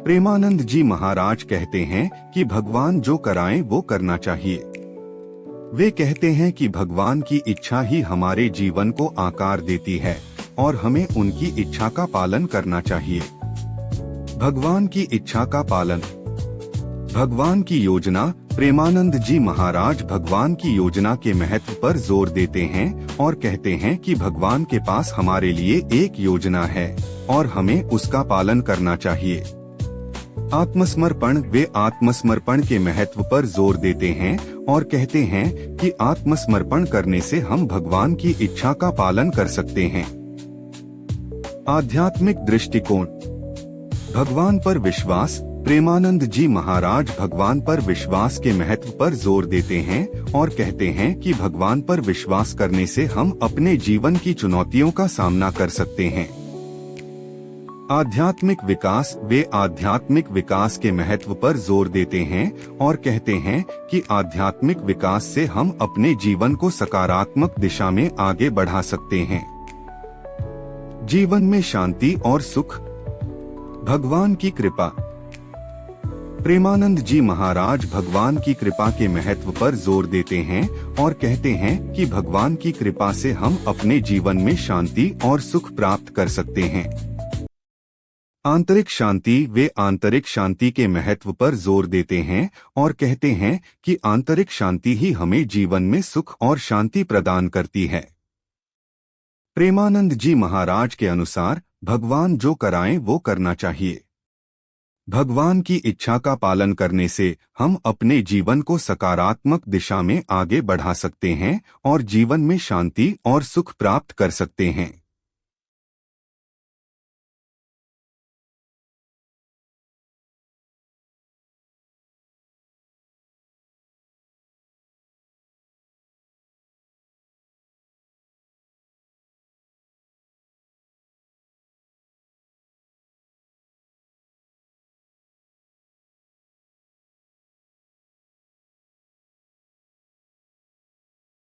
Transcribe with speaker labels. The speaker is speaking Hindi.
Speaker 1: प्रेमानंद जी महाराज कहते हैं कि भगवान जो कराएं वो करना चाहिए। वे कहते हैं कि भगवान की इच्छा ही हमारे जीवन को आकार देती है और हमें उनकी इच्छा का पालन करना चाहिए। भगवान की इच्छा का पालन, भगवान की योजना। प्रेमानंद जी महाराज भगवान की योजना के महत्व पर जोर देते हैं और कहते हैं कि भगवान के पास हमारे लिए एक योजना है और हमें उसका पालन करना चाहिए। आत्मसमर्पण, वे आत्मसमर्पण के महत्व पर जोर देते हैं और कहते हैं कि आत्मसमर्पण करने से हम भगवान की इच्छा का पालन कर सकते हैं। आध्यात्मिक दृष्टिकोण, भगवान पर विश्वास। प्रेमानंद जी महाराज भगवान पर विश्वास के महत्व पर जोर देते हैं और कहते हैं कि भगवान पर विश्वास करने से हम अपने जीवन की चुनौतियों का सामना कर सकते हैं। आध्यात्मिक विकास, वे आध्यात्मिक विकास के महत्व पर जोर देते हैं और कहते हैं कि आध्यात्मिक विकास से हम अपने जीवन को सकारात्मक दिशा में आगे बढ़ा सकते हैं। जीवन में शांति और सुख, भगवान की कृपा। प्रेमानंद जी महाराज भगवान की कृपा के महत्व पर जोर देते हैं और कहते हैं कि भगवान की कृपा से हम अपने जीवन में शांति और सुख प्राप्त कर सकते हैं। आंतरिक शांति, वे आंतरिक शांति के महत्व पर जोर देते हैं और कहते हैं कि आंतरिक शांति ही हमें जीवन में सुख और शांति प्रदान करती है। प्रेमानंद जी महाराज के अनुसार भगवान जो कराएं वो करना चाहिए। भगवान की इच्छा का पालन करने से हम अपने जीवन को सकारात्मक दिशा में आगे बढ़ा सकते हैं और जीवन में शांति और सुख प्राप्त कर सकते हैं।